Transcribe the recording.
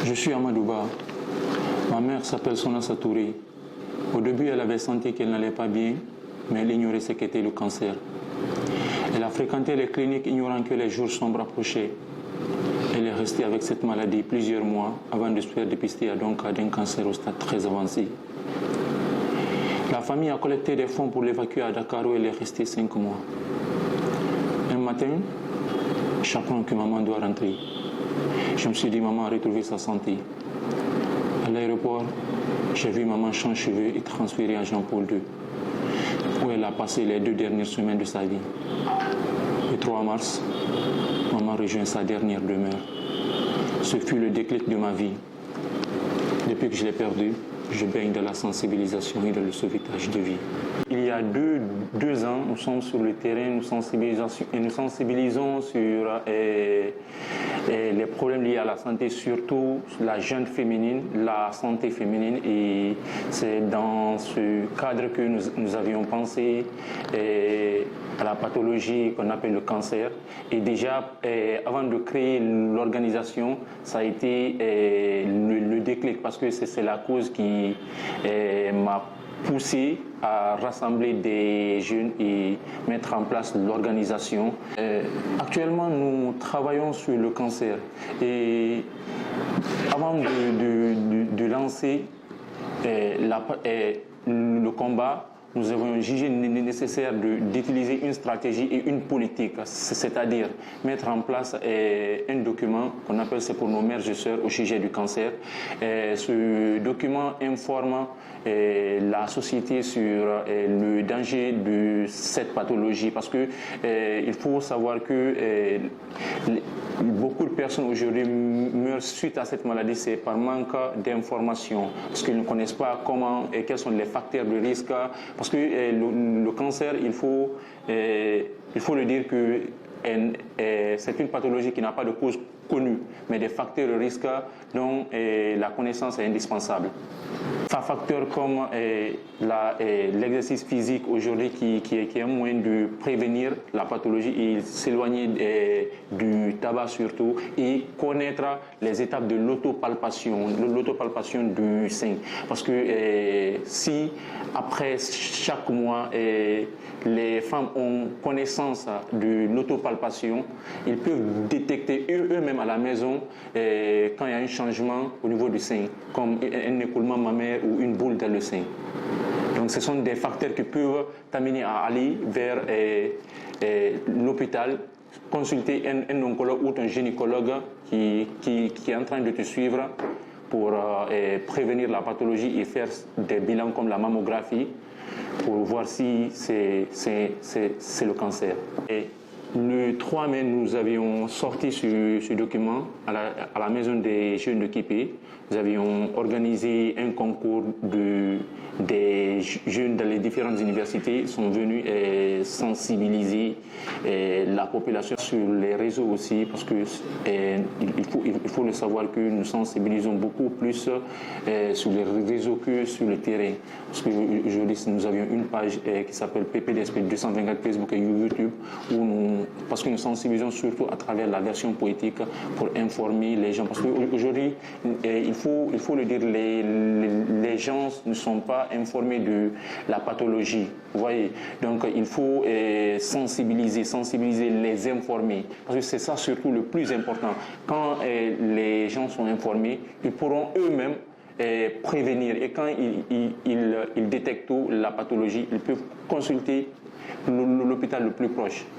Je suis Amadouba. Ma mère s'appelle Sona Satouri. Au début, elle avait senti qu'elle n'allait pas bien, mais elle ignorait ce qu'était le cancer. Elle a fréquenté les cliniques ignorant que les jours sombres approchaient. Elle est restée avec cette maladie plusieurs mois avant de se faire dépister d'un cancer au stade très avancé. La famille a collecté des fonds pour l'évacuer à Dakar où elle est restée 5 mois. Un matin, j'apprends que maman doit rentrer. Je me suis dit, maman a retrouvé sa santé. À l'aéroport, j'ai vu maman changer cheveux et transférée à Jean-Paul II, où elle a passé les 2 dernières semaines de sa vie. Le 3 mars, maman rejoint sa dernière demeure. Ce fut le déclic de ma vie. Depuis que je l'ai perdue, je baigne dans la sensibilisation et dans le sauvetage de vie. Il y a deux ans, nous sommes sur le terrain, nous sensibilisons sur les problèmes liés à la santé, surtout la jeune féminine, la santé féminine. Et c'est dans ce cadre que nous avions pensé à la pathologie qu'on appelle le cancer. Et déjà, avant de créer l'organisation, ça a été le déclic, parce que c'est la cause qui m'a poussé à rassembler des jeunes et mettre en place l'organisation. Actuellement, nous travaillons sur le cancer. Et avant de lancer le combat, nous avons jugé nécessaire d'utiliser une stratégie et une politique, c'est-à-dire mettre en place un document qu'on appelle C'est pour nos mères et sœurs au sujet du cancer. Ce document informe la société sur le danger de cette pathologie, parce que il faut savoir que beaucoup de personnes aujourd'hui meurent suite à cette maladie, c'est par manque d'information, parce qu'ils ne connaissent pas comment et quels sont les facteurs de risque. Parce que le cancer, il faut le dire que c'est une pathologie qui n'a pas de cause connue, mais des facteurs de risque dont la connaissance est indispensable. Facteurs comme l'exercice physique aujourd'hui qui est un moyen de prévenir la pathologie et s'éloigner du tabac surtout, et connaître les étapes de l'autopalpation du sein. Parce que si après chaque mois les femmes ont connaissance de l'autopalpation, ils peuvent détecter eux-mêmes à la maison quand il y a un changement au niveau du sein, comme un écoulement mammaire ou une boule dans le sein. Donc ce sont des facteurs qui peuvent t'amener à aller vers l'hôpital, consulter un oncologue ou un gynécologue qui est en train de te suivre pour prévenir la pathologie et faire des bilans comme la mammographie pour voir si c'est le cancer. Et le 3 mai, nous avions sorti ce document à la maison des jeunes de Kipé. Nous avions organisé un concours des jeunes dans les différentes universités. Ils sont venus sensibiliser la population sur les réseaux aussi, parce que il faut le savoir que nous sensibilisons beaucoup plus sur les réseaux que sur le terrain. Parce qu'aujourd'hui, nous avions une page qui s'appelle PPDSP 224 Facebook et YouTube, parce que nous sensibilisons surtout à travers la version poétique pour informer les gens. Parce qu'aujourd'hui, il faut le dire, les gens ne sont pas informés de la pathologie. Vous voyez, donc il faut sensibiliser, les informer. Parce que c'est ça surtout le plus important. Quand les gens sont informés, ils pourront eux-mêmes prévenir. Et quand ils détectent la pathologie, ils peuvent consulter l'hôpital le plus proche.